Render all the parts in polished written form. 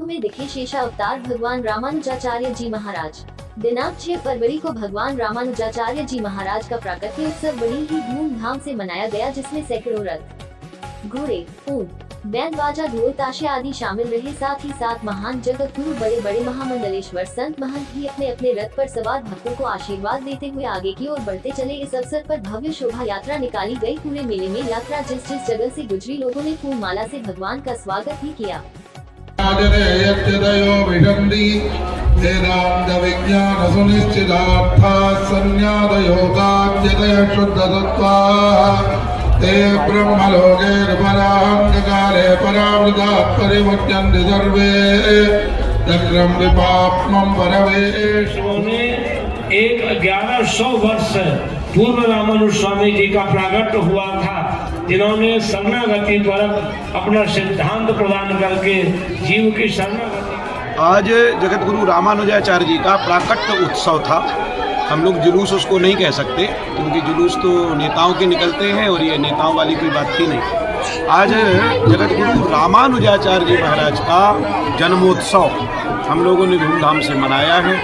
में दिखे शेषावतार भगवान रामानुजाचार्य जी महाराज। दिनांक 6 फरवरी को भगवान रामानुजाचार्य जी महाराज का प्राकट्य उत्सव बड़ी ही धूमधाम से मनाया गया, जिसमें सैकड़ों रथ, घोड़े, ऊंट, बैंड बाजा, ढोल ताशे आदि शामिल रहे। साथ ही साथ महान जगत गुरु बड़े बड़े महामंडलेश्वर संत महंत भी अपने अपने रथ पर सवार भक्तों को आशीर्वाद देते हुए आगे की ओर बढ़ते चले। इस अवसर पर भव्य शोभा यात्रा निकाली गई। पूरे मेले में यात्रा जिस जिस जगह से गुजरी, लोगों ने फूल माला से भगवान का स्वागत भी किया। ते ब्रह्मलोके पराहंकारे परावृता परिमुच्यन्ते सर्वे चक्रम विपाप्मं परवेश। में 1100 वर्ष पूर्व रामानुज स्वामी जी का प्राकट्य हुआ था, जिन्होंने शरणागति पर अपना सिद्धांत प्रदान करके जीव की शरणागति। आज जगत गुरु रामानुजाचार्य जी का प्राकट्य उत्सव था। हम लोग जुलूस उसको नहीं कह सकते, क्योंकि जुलूस तो नेताओं के निकलते हैं और ये नेताओं वाली कोई बात थी नहीं। आज जगत गुरु रामानुजाचार्य जी महाराज का जन्मोत्सव हम लोगों ने धूमधाम से मनाया है।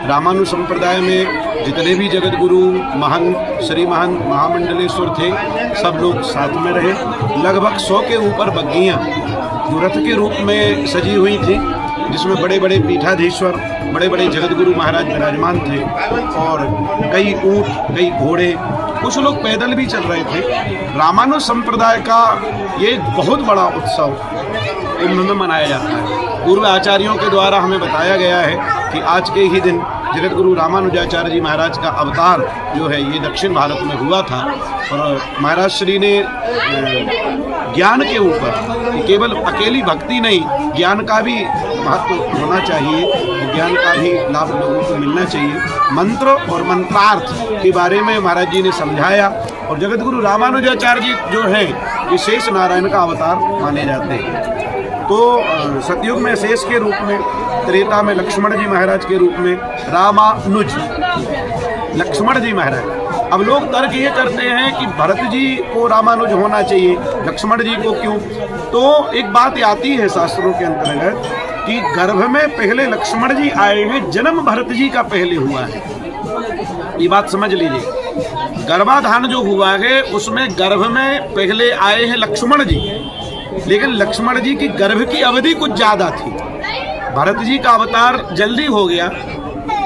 रामानुज संप्रदाय में जितने भी जगत गुरु महंत, श्री महंत, महामंडलेश्वर थे, सब लोग साथ में रहे। लगभग 100 के ऊपर बग्गियाँ जो रथ के रूप में सजी हुई थी, जिसमें बड़े बड़े पीठाधीश्वर, बड़े बड़े जगत गुरु महाराज विराजमान थे और कई ऊंट, कई घोड़े, कुछ लोग पैदल भी चल रहे थे। रामानुज संप्रदाय का ये एक बहुत बड़ा उत्सव कुंभ में मनाया जाता है। पूर्व आचार्यों के द्वारा हमें बताया गया है कि आज के ही दिन जगत गुरु रामानुजाचार्य जी महाराज का अवतार जो है ये दक्षिण भारत में हुआ था और महाराज श्री ने ज्ञान के ऊपर केवल अकेली भक्ति नहीं, ज्ञान का भी महत्व होना चाहिए, ज्ञान का भी लाभ लोगों को मिलना चाहिए। मंत्र और मंत्रार्थ के बारे में महाराज जी ने समझाया और जगत गुरु रामानुजाचार्य जी जो हैं ये शेष नारायण का अवतार माने जाते हैं। तो सतयुग में शेष के रूप में, त्रेता में लक्ष्मण जी महाराज के रूप में रामानुज लक्ष्मण जी महाराज। अब लोग तर्क ये करते हैं कि भरत जी को रामानुज होना चाहिए, लक्ष्मण जी को क्यों? तो एक बात आती है शास्त्रों के अंतर्गत कि गर्भ में पहले लक्ष्मण जी आए हैं, जन्म भरत जी का पहले हुआ है। ये बात समझ लीजिए। गर्भाधान जो हुआ है उसमें गर्भ में पहले आए हैं लक्ष्मण जी, लेकिन लक्ष्मण जी की गर्भ की अवधि कुछ ज्यादा थी। भरत जी का अवतार जल्दी हो गया,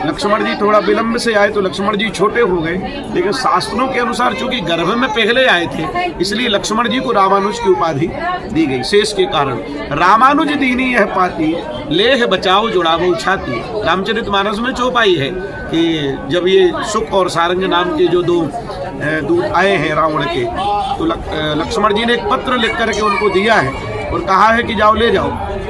लक्ष्मण जी थोड़ा विलंब से आए तो लक्ष्मण जी छोटे हो गए। लेकिन शास्त्रों के अनुसार चूंकि गर्भ में पहले आए थे, इसलिए लक्ष्मण जी को रामानुज की उपाधि दी गई शेष के कारण। रामानुज दीनी यह पाती, लेह बचाओ जुड़ावो छाती। रामचरितमानस में चौपाई है कि जब ये शुक और सारंग नाम के जो दो दूत आए हैं रावण के, तो लक्ष्मण जी ने एक पत्र लिख करके उनको दिया है और कहा है कि जाओ ले जाओ।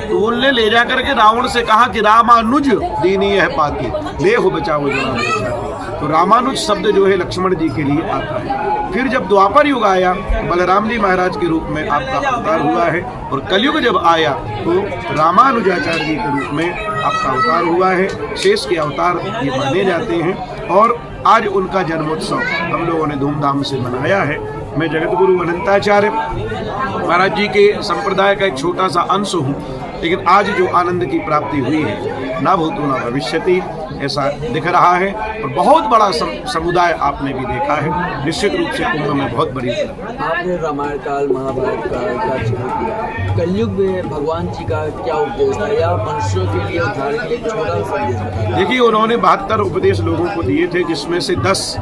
तो उनने ले जा करके रावण से कहा कि रामानुज दीनी यह पाती, ले हो बचाओ जुड़ावो। तो रामानुज शब्द जो है लक्ष्मण जी के लिए आता है। फिर जब द्वापर युग आया, बलराम जी महाराज के रूप में आपका अवतार हुआ है और कलयुग जब आया तो रामानुजाचार्य जी के रूप में आपका अवतार हुआ है। शेष के अवतार ये माने जाते हैं और आज उनका जन्मोत्सव हम लोगों ने धूमधाम से मनाया है। मैं जगत गुरु अनंताचार्य महाराज जी के संप्रदाय का एक छोटा सा अंश हूँ, लेकिन आज जो आनंद की प्राप्ति हुई है ना भूतो ना भविष्यति, ऐसा दिख रहा है और बहुत बड़ा समुदाय आपने भी देखा है। निश्चित रूप से कुंभ में बहुत बड़ी। आपने रामायण काल, महाभारत काल का जिक्र किया, कलयुग में भगवान जी का क्या उपदेश था या मनुष्यों के लिए उद्धार के लिए छोटा संदेश? देखिए, उन्होंने 72 उपदेश लोगों को दिए थे, जिसमें से 10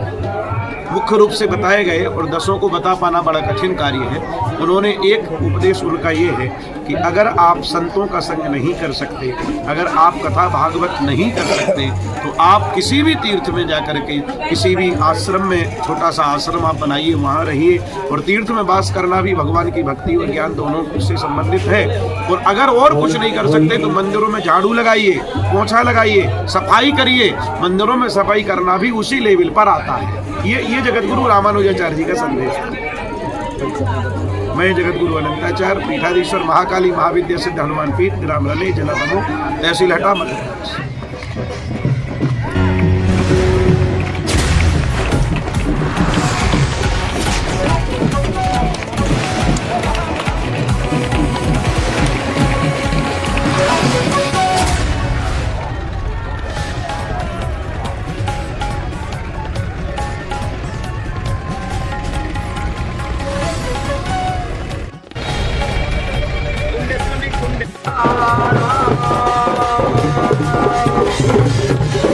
मुख्य रूप से बताए गए और 10 को बता पाना बड़ा कठिन कार्य है। उन्होंने एक उपदेश उनका ये है कि अगर आप संतों का संग नहीं कर सकते, अगर आप कथा भागवत नहीं कर सकते, तो आप किसी भी तीर्थ में जाकर के किसी भी आश्रम में, छोटा सा आश्रम आप बनाइए, वहाँ रहिए। और तीर्थ में वास करना भी भगवान की भक्ति और ज्ञान दोनों से संबंधित है। और अगर और कुछ नहीं कर सकते तो मंदिरों में झाड़ू लगाइए, पोछा लगाइए, सफाई करिए। मंदिरों में सफाई करना भी उसी लेवल पर आता है। ये जगत गुरु रामानुजाचार्य जी का संदेश है। मैं जगत गुरु अनंताचार्य, पीठाधीश्वर महाकाली महाविद्या सिद्ध हनुमान पीठ, ग्राम रले, जिला दमोह, तहसील हटा, मध्य प्रदेश। है।